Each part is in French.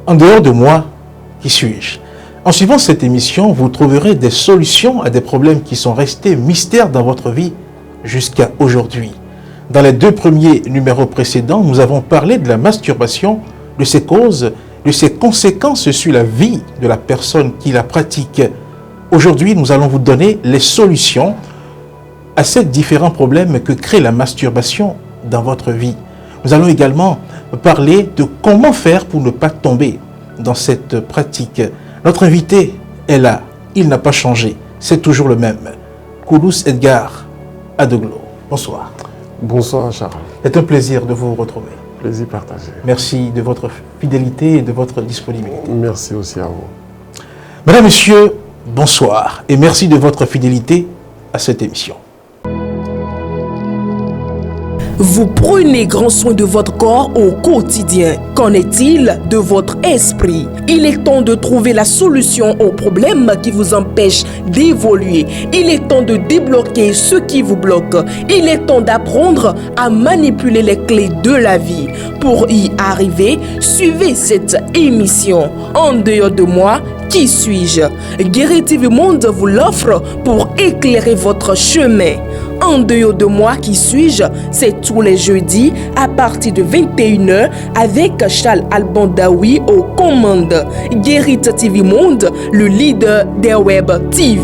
En dehors de moi, qui suis-je? En suivant cette émission, vous trouverez des solutions à des problèmes qui sont restés mystères dans votre vie jusqu'à aujourd'hui. Dans les 2 premiers numéros précédents, nous avons parlé de la masturbation, de ses causes, de ses conséquences sur la vie de la personne qui la pratique. Aujourd'hui, nous allons vous donner les solutions à ces différents problèmes que crée la masturbation dans votre vie. Nous allons également parler de comment faire pour ne pas tomber dans cette pratique. Notre invité est là, il n'a pas changé, c'est toujours le même. Koulouss Edgar Adoglo. Bonsoir. Bonsoir Charles. C'est un plaisir de vous retrouver. Plaisir partagé. Merci de votre fidélité et de votre disponibilité. Merci aussi à vous. Mesdames, Messieurs, bonsoir et merci de votre fidélité à cette émission. Vous prenez grand soin de votre corps au quotidien. Qu'en est-il de votre esprit? Il est temps de trouver la solution aux problèmes qui vous empêchent d'évoluer. Il est temps de débloquer ce qui vous bloque. Il est temps d'apprendre à manipuler les clés de la vie. Pour y arriver, suivez cette émission. En dehors de moi, qui suis-je? Guéri TV Monde vous l'offre pour éclairer votre chemin. En dehors de moi, qui suis-je? C'est tous les jeudis à partir de 21h avec Charles Alban Daoui aux commandes. Guéri TV Monde, le leader des web TV.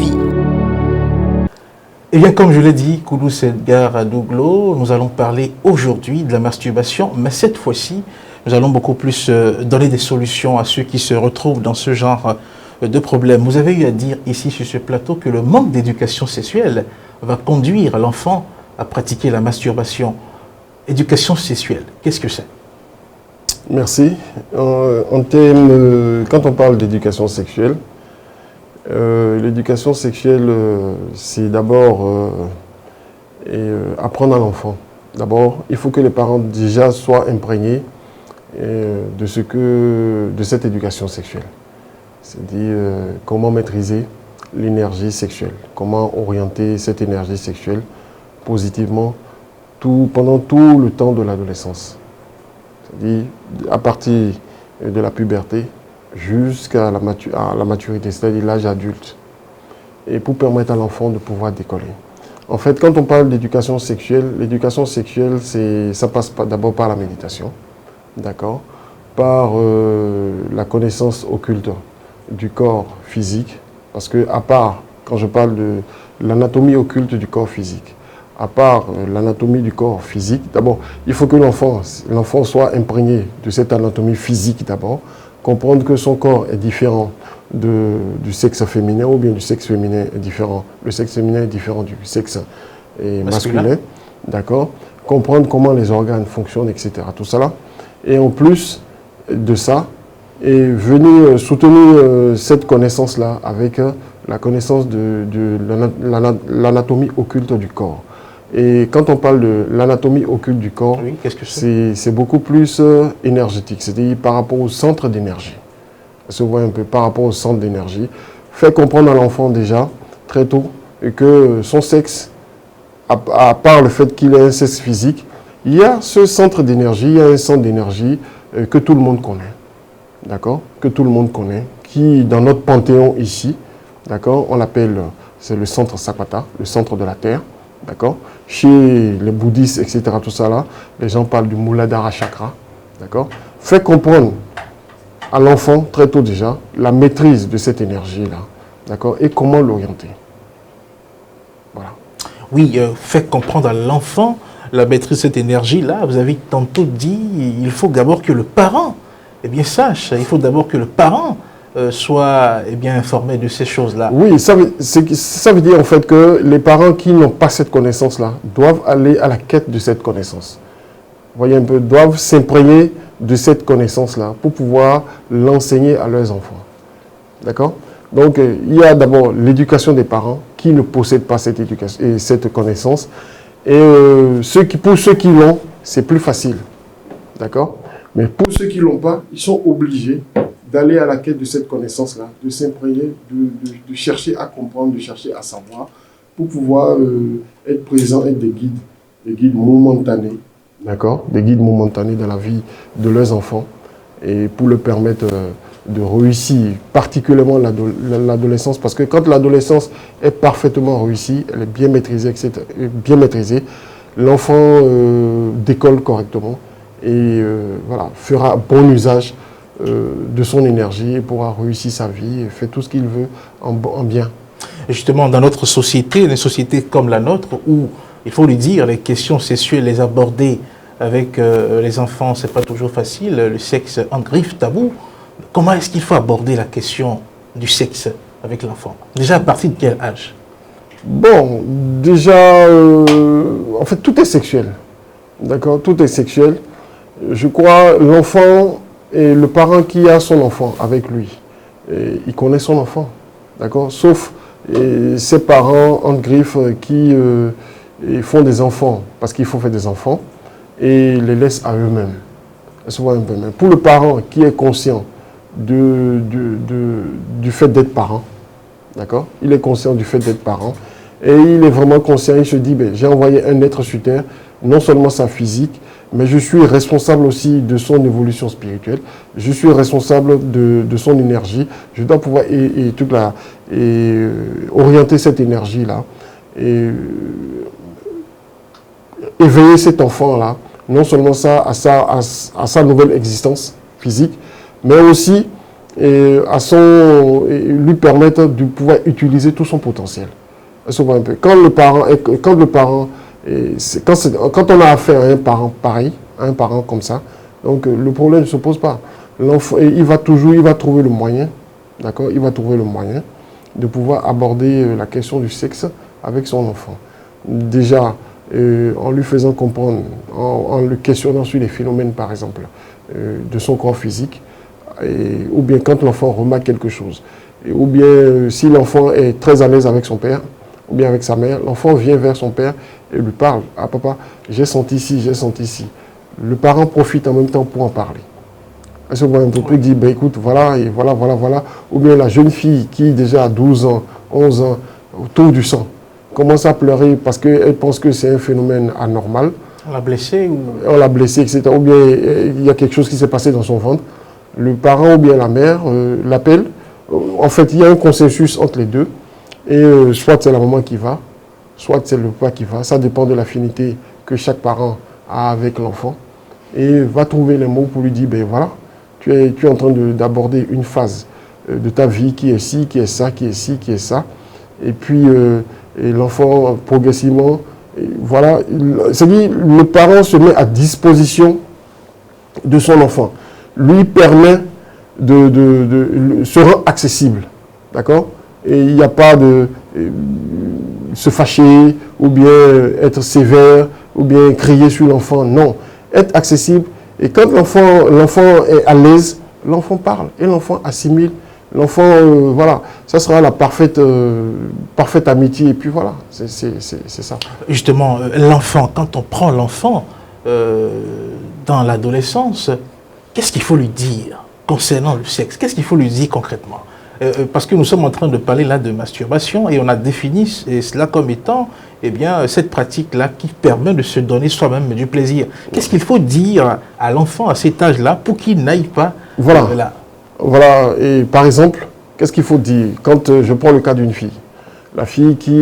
Eh bien, comme je l'ai dit, Koulouss Edgar Adoglo, nous allons parler aujourd'hui de la masturbation, mais cette fois-ci, nous allons beaucoup plus donner des solutions à ceux qui se retrouvent dans ce genre de problèmes. Vous avez eu à dire ici sur ce plateau que le manque d'éducation sexuelle va conduire l'enfant à pratiquer la masturbation. Éducation sexuelle, qu'est-ce que c'est? Merci. Quand on parle d'éducation sexuelle, c'est d'abord apprendre à l'enfant. D'abord, il faut que les parents déjà soient imprégnés de cette éducation sexuelle. C'est-à-dire comment maîtriser l'énergie sexuelle, comment orienter cette énergie sexuelle positivement pendant tout le temps de l'adolescence. C'est-à-dire à partir de la puberté jusqu'à la maturité, c'est-à-dire l'âge adulte, et pour permettre à l'enfant de pouvoir décoller. En fait, quand on parle d'éducation sexuelle, ça passe d'abord par la méditation, d'accord, par la connaissance occulte du corps physique, parce que à part, quand je parle de l'anatomie occulte du corps physique, à part l'anatomie du corps physique, d'abord, il faut que l'enfant soit imprégné de cette anatomie physique d'abord, comprendre que son corps est différent du sexe féminin ou bien du sexe féminin est différent. Le sexe féminin est différent du sexe masculin, d'accord. Comprendre comment les organes fonctionnent, etc. Tout ça. Et en plus de ça, et venir soutenir cette connaissance-là avec la connaissance de l'anatomie occulte du corps. Et quand on parle de l'anatomie occulte du corps, oui, qu'est-ce que c'est beaucoup plus énergétique, c'est-à-dire par rapport au centre d'énergie. On se voit un peu par rapport au centre d'énergie. Fait comprendre à l'enfant déjà, très tôt, que son sexe, à part le fait qu'il ait un sexe physique, il y a ce centre d'énergie, il y a un centre d'énergie que tout le monde connaît. D'accord, que tout le monde connaît, qui dans notre panthéon ici, d'accord, on l'appelle, c'est le centre Sakwata, le centre de la Terre, d'accord. Chez les bouddhistes, etc., tout ça là, les gens parlent du Muladhara Chakra, d'accord. Fait comprendre à l'enfant très tôt déjà la maîtrise de cette énergie là, d'accord, et comment l'orienter. Voilà. Oui, fait comprendre à l'enfant la maîtrise de cette énergie là. Vous avez tantôt dit, il faut d'abord que le parent sache, il faut d'abord que le parent soit informé de ces choses-là. Oui, ça veut dire en fait que les parents qui n'ont pas cette connaissance-là doivent aller à la quête de cette connaissance. Vous voyez un peu, doivent s'imprégner de cette connaissance-là pour pouvoir l'enseigner à leurs enfants. D'accord? Donc, il y a d'abord l'éducation des parents qui ne possèdent pas cette éducation et cette connaissance. Et pour ceux qui l'ont, c'est plus facile. D'accord? Mais pour ceux qui ne l'ont pas, ils sont obligés d'aller à la quête de cette connaissance-là, de s'imprégner, de chercher à comprendre, de chercher à savoir, pour pouvoir être présents, être des guides momentanés, d'accord, des guides momentanés dans la vie de leurs enfants, et pour le permettre de réussir, particulièrement l'adolescence, parce que quand l'adolescence est parfaitement réussie, elle est bien maîtrisée, etc., l'enfant décolle correctement et voilà, fera bon usage de son énergie et pourra réussir sa vie et faire tout ce qu'il veut en bien. Et justement, dans notre société, une société comme la nôtre, où, il faut le dire, les questions sexuelles, les aborder avec les enfants, c'est pas toujours facile, le sexe en griffe, tabou. Comment est-ce qu'il faut aborder la question du sexe avec l'enfant? Déjà, à partir de quel âge? Bon, déjà, en fait, tout est sexuel. D'accord? Tout est sexuel. Je crois, l'enfant et le parent qui a son enfant avec lui, il connaît son enfant. D'accord? Sauf ses parents, en griffe, qui font des enfants, parce qu'il faut faire des enfants, et les laissent à eux-mêmes. Pour le parent qui est conscient du fait d'être parent, d'accord? Il est conscient du fait d'être parent, et il est vraiment conscient, il se dit, ben, j'ai envoyé un être sur terre, non seulement sa physique, mais je suis responsable aussi de son évolution spirituelle, je suis responsable de son énergie, je dois pouvoir orienter cette énergie-là, et éveiller cet enfant-là, non seulement ça, à sa nouvelle existence physique, mais aussi lui permettre de pouvoir utiliser tout son potentiel. Quand on a affaire à un parent pareil, à un parent comme ça, donc le problème ne se pose pas. L'enfant, il va trouver le moyen, d'accord, il va trouver le moyen de pouvoir aborder la question du sexe avec son enfant. Déjà, en lui faisant comprendre, en le questionnant sur les phénomènes, par exemple, de son corps physique, ou bien quand l'enfant remarque quelque chose, ou bien si l'enfant est très à l'aise avec son père, ou bien avec sa mère, l'enfant vient vers son père et lui parle. « Ah papa, j'ai senti ci, j'ai senti ci ». Le parent profite en même temps pour en parler. À ce moment, il dit, ben, écoute, voilà, et voilà, voilà, voilà. Ou bien la jeune fille qui déjà a 12 ans, 11 ans, autour du sang, commence à pleurer parce qu'elle pense que c'est un phénomène anormal. On l'a blessé ou... On l'a blessé, etc. Ou bien il y a quelque chose qui s'est passé dans son ventre. Le parent ou bien la mère l'appelle. En fait, il y a un consensus entre les deux. Et soit c'est la maman qui va, soit c'est le papa qui va. Ça dépend de l'affinité que chaque parent a avec l'enfant. Et va trouver les mots pour lui dire, ben voilà, tu es en train d'aborder une phase de ta vie qui est ci, qui est ça, qui est ci, qui est ça. Et puis, l'enfant, progressivement, voilà, c'est-à-dire le parent se met à disposition de son enfant. Lui permet de se rendre accessible. D'accord? Et il n'y a pas de se fâcher, ou bien être sévère, ou bien crier sur l'enfant. Non. Être accessible. Et quand l'enfant est à l'aise, l'enfant parle. Et l'enfant assimile. L'enfant, voilà, ça sera la parfaite amitié. Et puis voilà, c'est ça. Justement, l'enfant, quand on prend l'enfant dans l'adolescence, qu'est-ce qu'il faut lui dire concernant le sexe? Qu'est-ce qu'il faut lui dire concrètement? Parce que nous sommes en train de parler là de masturbation et on a défini cela comme étant cette pratique-là qui permet de se donner soi-même du plaisir. Qu'est-ce qu'il faut dire à l'enfant à cet âge-là pour qu'il n'aille pas là? Voilà, et par exemple, qu'est-ce qu'il faut dire? Quand je prends le cas d'une fille, la fille qui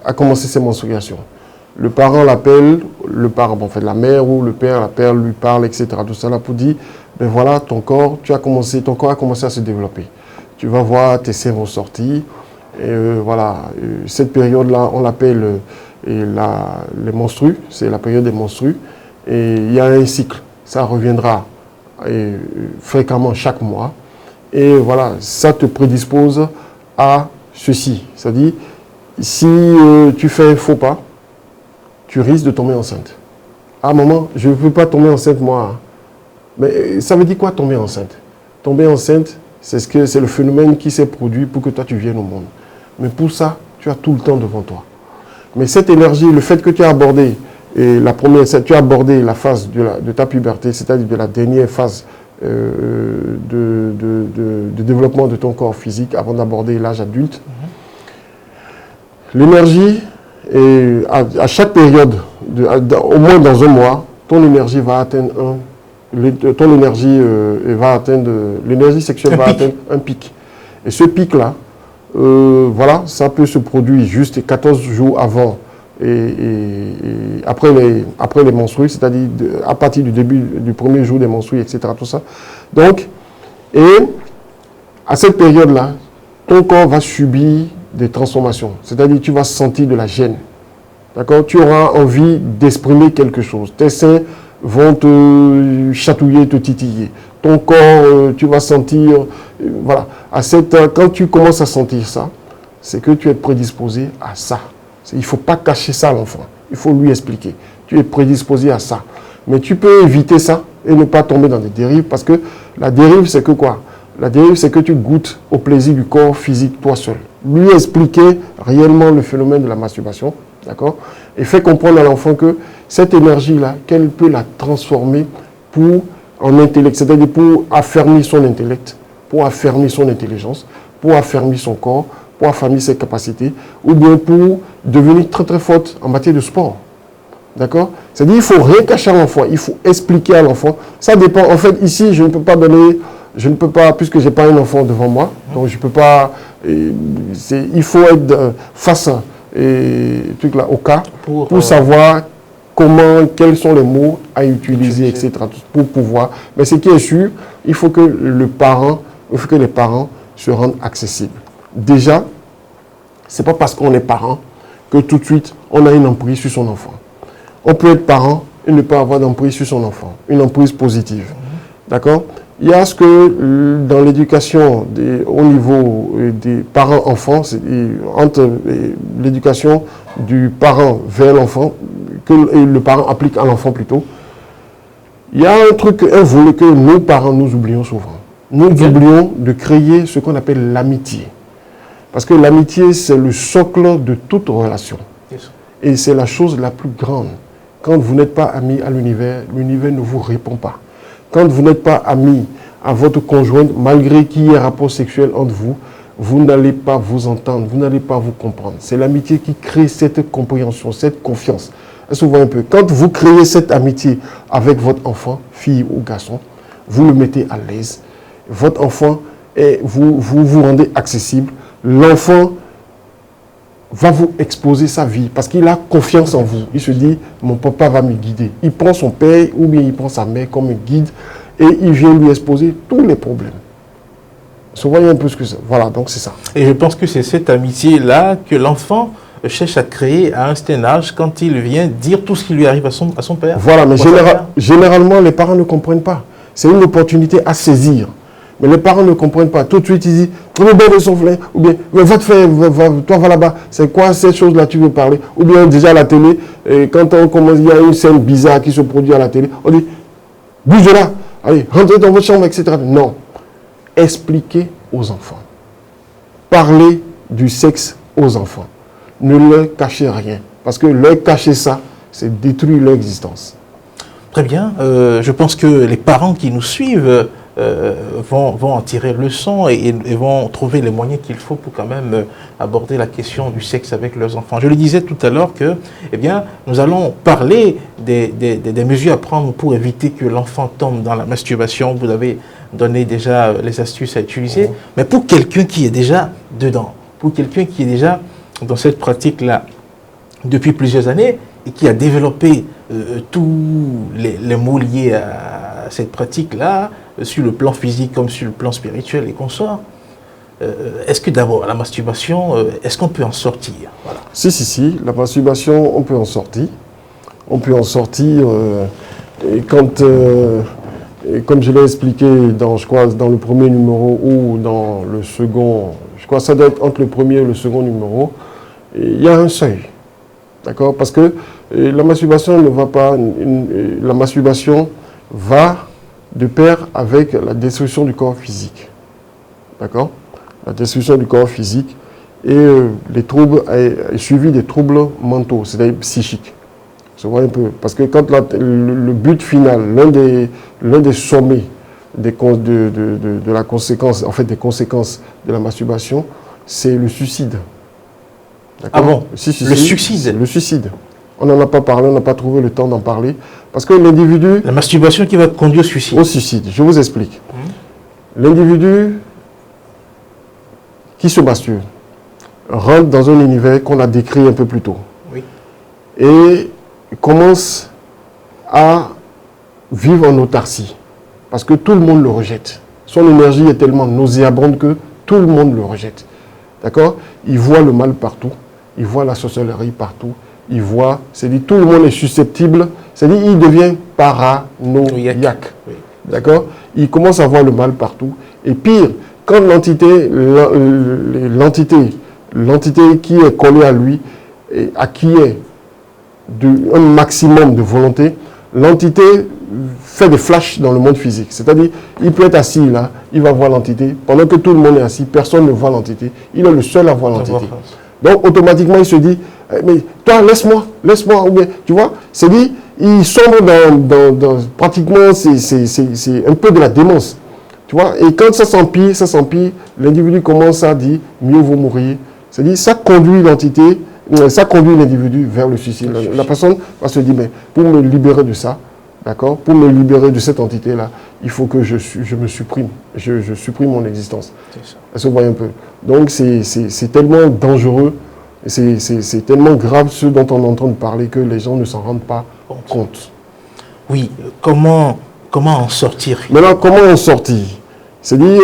a commencé ses menstruations, le parent l'appelle, la mère ou le père lui parle, etc. Tout ça là pour dire, ben voilà, ton corps a commencé à se développer. Tu vas voir tes seins vont sortir. Et voilà, cette période-là, on l'appelle les menstrues, c'est la période des menstrues. Et il y a un cycle, ça reviendra fréquemment chaque mois. Et voilà, ça te prédispose à ceci. C'est-à-dire, si tu fais un faux pas, tu risques de tomber enceinte. À un moment, je ne peux pas tomber enceinte moi. Mais ça veut dire quoi tomber enceinte? Tomber enceinte, c'est le phénomène qui s'est produit pour que toi tu viennes au monde. Mais pour ça, tu as tout le temps devant toi. Mais cette énergie, le fait que tu as abordé tu as abordé la phase de ta puberté, c'est-à-dire de la dernière phase de développement de ton corps physique avant d'aborder l'âge adulte. L'énergie, à chaque période, au moins dans un mois, ton énergie va atteindre ton énergie va atteindre, l'énergie sexuelle va atteindre un pic. Et ce pic-là, voilà, ça peut se produire juste 14 jours avant et après les menstrues, c'est-à-dire à partir du début du premier jour des menstrues, etc. Tout ça. Donc, et à cette période-là, ton corps va subir des transformations. C'est-à-dire tu vas sentir de la gêne. D'accord? Tu auras envie d'exprimer quelque chose. Tes seins vont te chatouiller, te titiller. Ton corps, tu vas sentir... voilà. Quand tu commences à sentir ça, c'est que tu es prédisposé à ça. Il ne faut pas cacher ça à l'enfant. Il faut lui expliquer. Tu es prédisposé à ça. Mais tu peux éviter ça et ne pas tomber dans des dérives, parce que la dérive, c'est que quoi? La dérive, c'est que tu goûtes au plaisir du corps physique toi seul. Lui expliquer réellement le phénomène de la masturbation, d'accord? Et fait comprendre à l'enfant que cette énergie-là, qu'elle peut la transformer en intellect, c'est-à-dire pour affermir son intellect, pour affermir son intelligence, pour affermir son corps, pour affermir ses capacités, ou bien pour devenir très très forte en matière de sport. D'accord? C'est-à-dire qu'il ne faut rien cacher à l'enfant, il faut expliquer à l'enfant. Ça dépend. En fait, ici, je ne peux pas, puisque je n'ai pas un enfant devant moi, donc je ne peux pas. Il faut être face au cas pour savoir quels sont les mots à utiliser, etc. pour pouvoir. Mais ce qui est sûr, il faut que les parents se rendent accessibles. Déjà, ce n'est pas parce qu'on est parent que tout de suite, on a une emprise sur son enfant. On peut être parent et ne pas avoir d'emprise sur son enfant, une emprise positive. D'accord? Il y a ce que dans l'éducation au niveau des parents-enfants, entre l'éducation du parent vers l'enfant, que le parent applique à l'enfant plutôt, il y a un volet que nos parents nous oublions souvent. Nous oublions de créer ce qu'on appelle l'amitié. Parce que l'amitié, c'est le socle de toute relation. Et c'est la chose la plus grande. Quand vous n'êtes pas ami à l'univers ne vous répond pas. Quand vous n'êtes pas ami à votre conjointe, malgré qu'il y ait un rapport sexuel entre vous, vous n'allez pas vous entendre, vous n'allez pas vous comprendre. C'est l'amitié qui crée cette compréhension, cette confiance. Est-ce que vous voyez un peu? Quand vous créez cette amitié avec votre enfant, fille ou garçon, vous le mettez à l'aise. Votre enfant, vous rendez accessible. L'enfant va vous exposer sa vie parce qu'il a confiance en vous. Il se dit, mon papa va me guider. Il prend son père ou bien il prend sa mère comme un guide et il vient lui exposer tous les problèmes. Vous voyez un peu ce que c'est. Voilà, donc c'est ça. Et je pense que c'est cette amitié-là que l'enfant cherche à créer à un certain âge quand il vient dire tout ce qui lui arrive à son père. Voilà, mais généralement, les parents ne comprennent pas. C'est une opportunité à saisir. Mais les parents ne comprennent pas. Tout de suite, ils disent, le bébé souffle, ou bien, va te faire, toi va là-bas. C'est quoi cette chose-là tu veux parler? Ou bien déjà à la télé, quand on commence, il y a une scène bizarre qui se produit à la télé, on dit, bouge de là, allez, rentrez dans votre chambre, etc. Non. Expliquez aux enfants. Parlez du sexe aux enfants. Ne leur cachez rien. Parce que leur cacher ça, c'est détruire leur existence. Très bien. Je pense que les parents qui nous suivent vont en tirer leçon et vont trouver les moyens qu'il faut pour quand même aborder la question du sexe avec leurs enfants. Je le disais tout à l'heure que, eh bien, nous allons parler des mesures à prendre pour éviter que l'enfant tombe dans la masturbation. Vous avez donné déjà les astuces à utiliser, mais pour quelqu'un qui est déjà dedans, pour quelqu'un qui est déjà dans cette pratique-là depuis plusieurs années et qui a développé tous les mots liés à cette pratique-là, sur le plan physique comme sur le plan spirituel et consorts, est-ce que d'abord, la masturbation, est-ce qu'on peut en sortir? Voilà. Si, la masturbation, on peut en sortir. On peut en sortir quand, comme je l'ai expliqué je crois, dans le premier numéro ou dans le second, je crois que ça doit être entre le premier et le second numéro, il y a un seuil. D'accord? Parce que la masturbation ne va pas... la masturbation va de pair avec la destruction du corps physique. D'accord? La destruction du corps physique et les troubles est suivi des troubles mentaux, c'est-à-dire psychiques. Vous voyez un peu? Parce que quand le but final, l'un des sommets de la conséquence, en fait des conséquences de la masturbation, c'est le suicide. Ah bon? Le suicide? Le suicide. On n'en a pas parlé, on n'a pas trouvé le temps d'en parler. Parce que l'individu... La masturbation qui va conduire au suicide. Au suicide, je vous explique. L'individu qui se masturbe rentre dans un univers qu'on a décrit un peu plus tôt. Oui. Et commence à vivre en autarcie. Parce que tout le monde le rejette. Son énergie est tellement nauséabonde que tout le monde le rejette. D'accord? Il voit le mal partout. Il voit la sorcellerie partout. Il voit, c'est-à-dire tout le monde est susceptible. C'est-à-dire il devient paranoïaque. Oui. D'accord? Il commence à voir le mal partout. Et pire, quand l'entité qui est collée à lui, et à qui est un maximum de volonté, l'entité fait des flashs dans le monde physique. C'est-à-dire, il peut être assis là, il va voir l'entité. Pendant que tout le monde est assis, personne ne voit l'entité. Il est le seul à voir l'entité. Donc, automatiquement, il se dit, mais toi, laisse-moi. Ou bien, tu vois, c'est dit, il sombre dans pratiquement, c'est un peu de la démence. Tu vois, et quand ça s'empire, l'individu commence à dire, mieux vaut mourir. C'est-à-dire, ça conduit l'individu vers le suicide. La personne va se dire, mais pour me libérer de ça, d'accord, pour me libérer de cette entité-là, il faut que je me supprime. Je supprime mon existence. Ça se voit un peu. Donc, c'est tellement dangereux, c'est tellement grave ce dont on entend parler que les gens ne s'en rendent pas compte. Oui, comment en sortir? Maintenant, comment en sortir? C'est dit,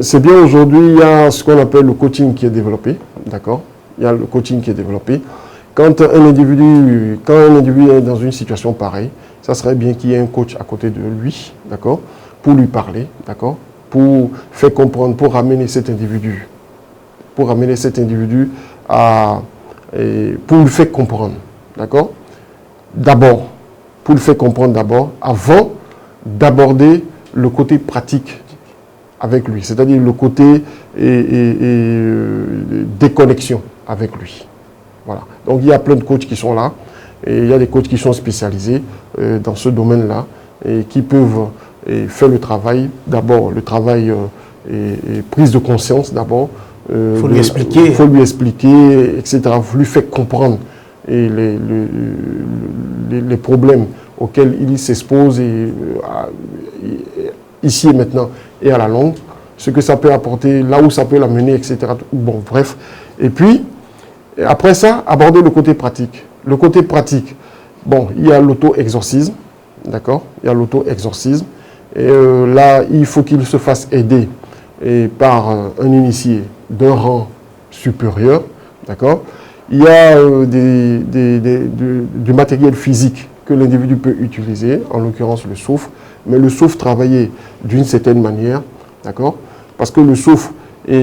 c'est bien aujourd'hui, il y a ce qu'on appelle le coaching qui est développé, d'accord? Il y a le coaching qui est développé. Quand un individu est dans une situation pareille, ça serait bien qu'il y ait un coach à côté de lui, d'accord? Pour lui parler, d'accord? Pour faire comprendre, pour ramener cet individu pour lui faire comprendre, d'accord? D'abord, pour lui faire comprendre d'abord, avant d'aborder le côté pratique avec lui, c'est-à-dire le côté déconnexion avec lui. Voilà. Donc il y a plein de coachs qui sont là, et il y a des coachs qui sont spécialisés dans ce domaine-là, et qui peuvent faire le travail, d'abord le travail et prise de conscience d'abord. Il faut lui expliquer. Il faut lui expliquer, etc. Il faut lui faire comprendre et les problèmes auxquels il s'expose ici et maintenant et à la longue, ce que ça peut apporter, là où ça peut l'amener, etc. Bon, bref. Et puis, après ça, aborder le côté pratique. Le côté pratique, bon, il y a l'auto-exorcisme, d'accord? Il y a l'auto-exorcisme. Et là, il faut qu'il se fasse aider par un initié d'un rang supérieur, d'accord? Il y a du matériel physique que l'individu peut utiliser, en l'occurrence le souffle, mais le souffle travaillé d'une certaine manière, d'accord? Parce que le souffle,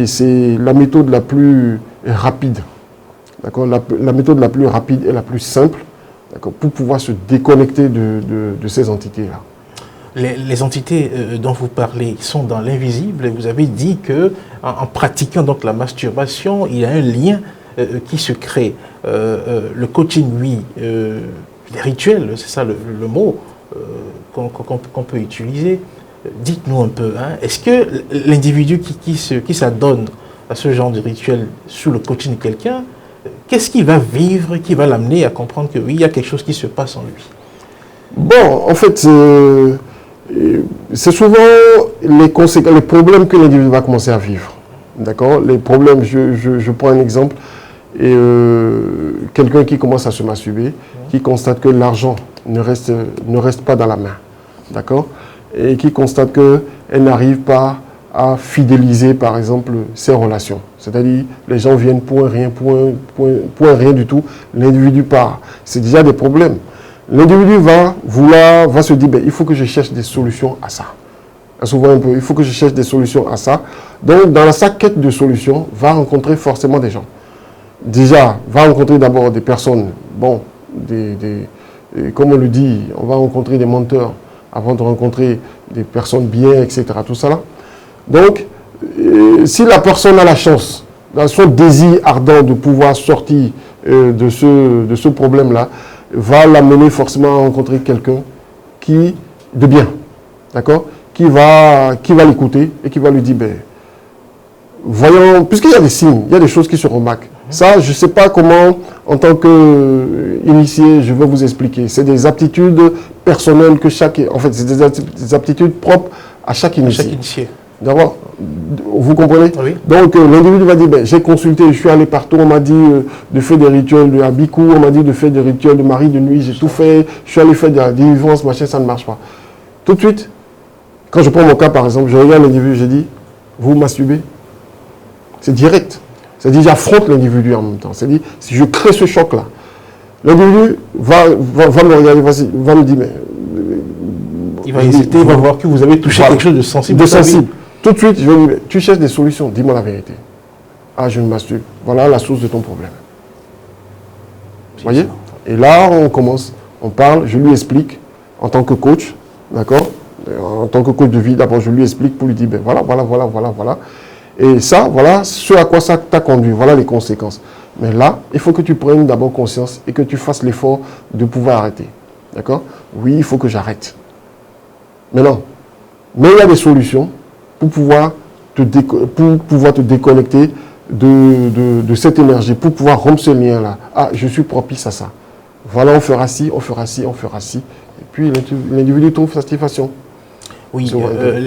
c'est la méthode la plus rapide, d'accord? La méthode la plus rapide et la plus simple, d'accord? Pour pouvoir se déconnecter de ces entités-là. Les entités dont vous parlez sont dans l'invisible, et vous avez dit que en pratiquant donc la masturbation, il y a un lien qui se crée. Le coaching, oui, les rituels, c'est ça le mot qu'on peut utiliser. Dites-nous un peu, hein, est-ce que l'individu qui s'adonne à ce genre de rituel sous le coaching de quelqu'un, qu'est-ce qu'il va vivre qui va l'amener à comprendre que oui, il y a quelque chose qui se passe en lui? Bon, en fait, c'est souvent les problèmes que l'individu va commencer à vivre. D'accord? Les problèmes, je prends un exemple, et quelqu'un qui commence à se masturber, qui constate que l'argent ne reste pas dans la main. D'accord? Et qui constate qu'elle n'arrive pas à fidéliser, par exemple, ses relations. C'est-à-dire, les gens viennent pour rien du tout, l'individu part. C'est déjà des problèmes. L'individu va se dire, ben, il faut que je cherche des solutions à ça. Souvent un peu, il faut que je cherche des solutions à ça. Donc, dans sa quête de solutions, va rencontrer forcément des gens. Déjà, va rencontrer d'abord des personnes, bon, comme on le dit, on va rencontrer des menteurs avant de rencontrer des personnes bien, etc. Tout ça là. Donc, si la personne a la chance, dans son désir ardent de pouvoir sortir de ce problème-là, va l'amener forcément à rencontrer quelqu'un de bien, d'accord, qui va l'écouter et qui va lui dire, ben, voyons, puisqu'il y a des signes, il y a des choses qui se remarquent. Ça, je ne sais pas comment, en tant qu'initié, je vais vous expliquer. C'est des aptitudes personnelles que chaque... En fait, c'est des aptitudes propres à chaque initié. Chaque initié. D'abord, vous comprenez? Oui. Donc, l'individu va dire, ben, j'ai consulté, je suis allé partout, on m'a dit de faire des rituels de Abikou, on m'a dit de faire des rituels de Marie de nuit, j'ai tout fait, je suis allé faire de la délivrance, machin, ça ne marche pas. Tout de suite, quand je prends mon cas, par exemple, je regarde l'individu, je dis, vous masturbez? C'est direct. C'est-à-dire, j'affronte l'individu en même temps. C'est-à-dire, si je crée ce choc-là, l'individu va me regarder, va me dire, mais... Il va hésiter, il va voir que vous avez touché quelque chose de sensible. De sensible. Tout de suite, je vais lui dire, tu cherches des solutions, dis-moi la vérité. Ah, je me masturbe. Voilà la source de ton problème. Vous voyez? Et là, on commence, on parle, je lui explique, en tant que coach, d'accord? En tant que coach de vie, d'abord, je lui explique pour lui dire, ben voilà. Et ça, voilà ce à quoi ça t'a conduit, voilà les conséquences. Mais là, il faut que tu prennes d'abord conscience et que tu fasses l'effort de pouvoir arrêter. D'accord? Oui, il faut que j'arrête. Mais non. Mais il y a des solutions pour pouvoir te déconnecter de cette énergie, pour pouvoir rompre ce lien-là. Ah, je suis propice à ça. Voilà, on fera ci, on fera ci, on fera ci. Et puis, l'individu trouve satisfaction. Oui,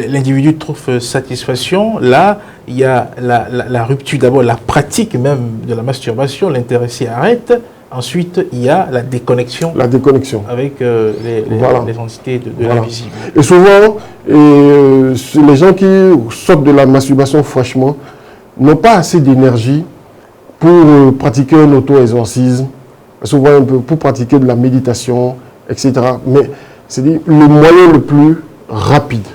l'individu trouve satisfaction. Là, il y a la rupture, d'abord la pratique même de la masturbation, l'intéressé arrête. Ensuite, il y a la déconnexion. La déconnexion. Avec les entités de l'invisible. Et souvent, les gens qui sortent de la masturbation franchement n'ont pas assez d'énergie pour pratiquer un auto-exorcisme, souvent un peu pour pratiquer de la méditation, etc. Mais c'est le moyen le plus rapide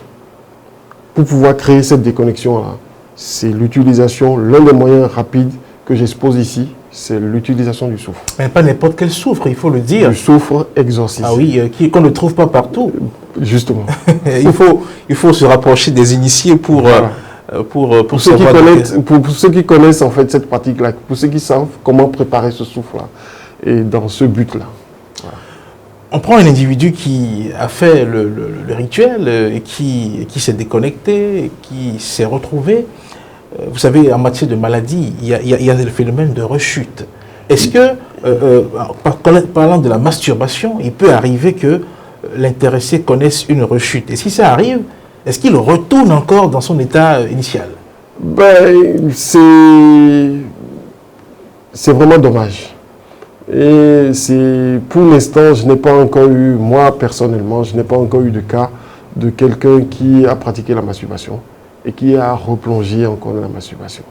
pour pouvoir créer cette déconnexion-là. C'est l'utilisation, l'un des moyens rapides que j'expose ici, c'est l'utilisation du soufre. Mais pas n'importe quel soufre, il faut le dire. Du soufre exorcisé. Ah oui, qu'on ne trouve pas partout. Justement. il faut se rapprocher des initiés pour ceux qui connaissent en fait cette pratique-là, pour ceux qui savent comment préparer ce soufre-là, et dans ce but-là. Voilà. On prend un individu qui a fait le rituel et qui s'est déconnecté, qui s'est retrouvé. Vous savez, en matière de maladie, il y a le phénomène de rechute. Est-ce que, parlant de la masturbation, il peut arriver que l'intéressé connaisse une rechute? Et si ça arrive, est-ce qu'il retourne encore dans son état initial? Ben, c'est vraiment dommage. Et pour l'instant, je n'ai pas encore eu, moi personnellement, je n'ai pas encore eu de cas de quelqu'un qui a pratiqué la masturbation et qui a replongé encore dans la masturbation.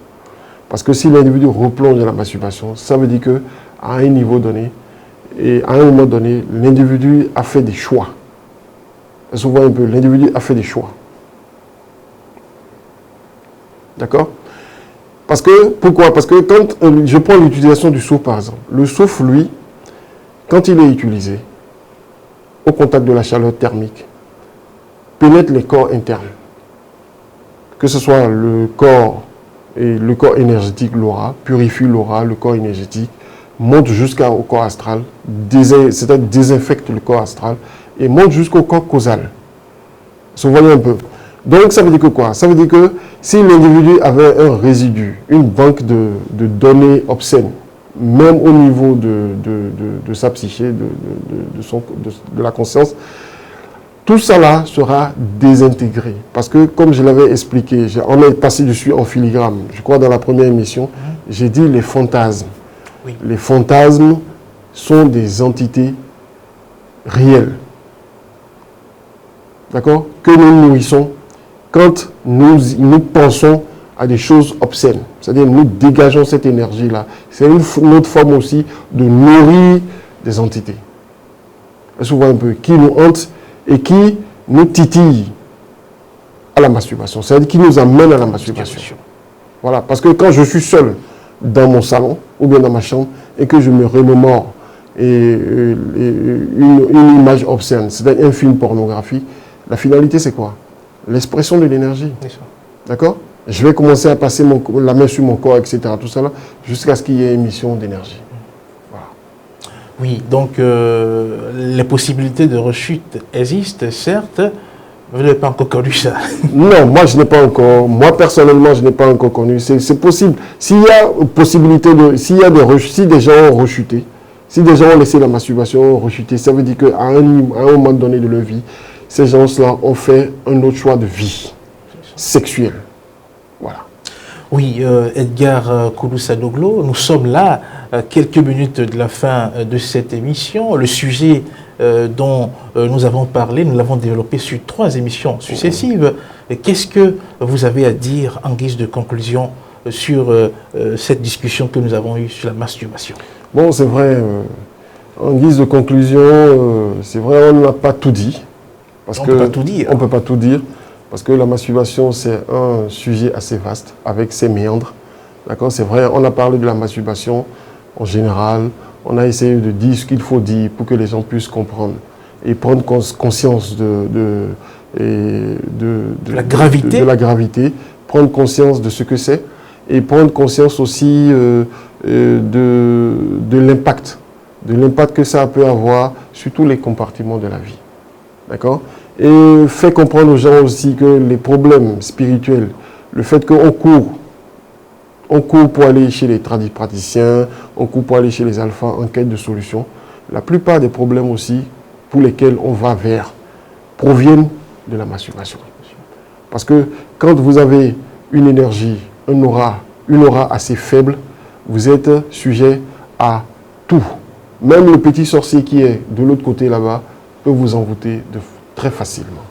Parce que si l'individu replonge dans la masturbation, ça veut dire qu'à un niveau donné, et à un moment donné, l'individu a fait des choix. Souvent un peu, l'individu a fait des choix. D'accord? Parce que, pourquoi? Parce que quand je prends l'utilisation du soufre par exemple, le soufre, lui, quand il est utilisé, au contact de la chaleur thermique, pénètre les corps internes. Que ce soit le corps énergétique, l'aura, purifie l'aura, le corps énergétique, monte jusqu'au corps astral, c'est-à-dire désinfecte le corps astral, et monte jusqu'au corps causal. Vous voyez un peu. Donc, ça veut dire que quoi? Ça veut dire que si l'individu avait un résidu, une banque de données obscènes, même au niveau de sa psyché, de la conscience, tout ça là sera désintégré. Parce que, comme je l'avais expliqué, on est passé dessus en filigrane. Je crois dans la première émission, j'ai dit les fantasmes. Oui. Les fantasmes sont des entités réelles. D'accord? Que nous nourrissons quand nous pensons à des choses obscènes. C'est-à-dire nous dégageons cette énergie-là. C'est une autre forme aussi de nourrir des entités. Souvent un peu, qui nous hantent et qui nous titillent à la masturbation. C'est-à-dire qui nous amène à la masturbation. Voilà, parce que quand je suis seul dans mon salon ou bien dans ma chambre et que je me remémore une image obscène, c'est-à-dire un film pornographique, la finalité c'est quoi? L'expression de l'énergie. D'accord? Je vais commencer à passer la main sur mon corps, etc. Tout ça là, jusqu'à ce qu'il y ait émission d'énergie. Voilà. Oui, donc les possibilités de rechute existent, certes, Vous n'avez pas encore connu ça? Non, moi je n'ai pas encore, moi personnellement je n'ai pas encore connu. C'est possible. S'il y a possibilité de, si des gens ont rechuté, si des gens ont laissé la masturbation rechuter, ça veut dire qu'à un moment donné de leur vie, ces gens-là ont fait un autre choix de vie sexuelle. Voilà. Oui, Edgar Kouloussa-Doglo, nous sommes là, quelques minutes de la fin de cette émission. Le sujet dont nous avons parlé, nous l'avons développé sur 3 émissions successives. Qu'est-ce que vous avez à dire en guise de conclusion sur cette discussion que nous avons eue sur la masturbation? Bon, c'est vrai, en guise de conclusion, c'est vrai, on n'a pas tout dit. Parce on ne peut pas tout dire. On ne peut pas tout dire. Parce que la masturbation, c'est un sujet assez vaste, avec ses méandres. D'accord, c'est vrai, on a parlé de la masturbation en général. On a essayé de dire ce qu'il faut dire pour que les gens puissent comprendre et prendre conscience de la gravité. De la gravité, prendre conscience de ce que c'est et prendre conscience aussi de l'impact que ça peut avoir sur tous les compartiments de la vie. D'accord? Et fait comprendre aux gens aussi que les problèmes spirituels, le fait qu'on court pour aller chez les praticiens, on court pour aller chez les alphas en quête de solutions, la plupart des problèmes aussi pour lesquels on va vers proviennent de la masturbation. Parce que quand vous avez une énergie, une aura assez faible, vous êtes sujet à tout. Même le petit sorcier qui est de l'autre côté là-bas peut vous envoûter très facilement.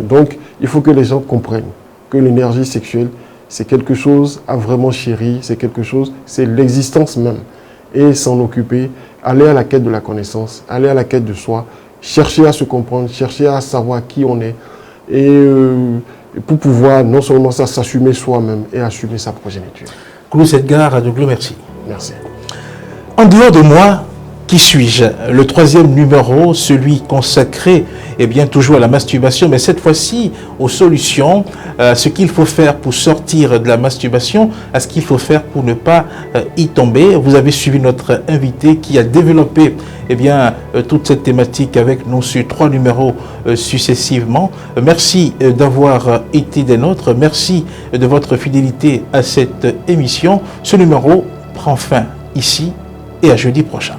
Donc, il faut que les gens comprennent que l'énergie sexuelle, c'est quelque chose à vraiment chérir, c'est l'existence même. Et s'en occuper, aller à la quête de la connaissance, aller à la quête de soi, chercher à se comprendre, chercher à savoir qui on est, et pour pouvoir non seulement ça, s'assumer soi-même et assumer sa progéniture. Kouloussa Edgar-Doglo, merci. Merci. En dehors de moi, qui suis-je? Le 3e numéro, celui consacré, bien toujours à la masturbation, mais cette fois-ci aux solutions, à ce qu'il faut faire pour sortir de la masturbation, à ce qu'il faut faire pour ne pas y tomber. Vous avez suivi notre invité qui a développé toute cette thématique avec nous sur 3 numéros successivement. Merci d'avoir été des nôtres. Merci de votre fidélité à cette émission. Ce numéro prend fin ici et à jeudi prochain.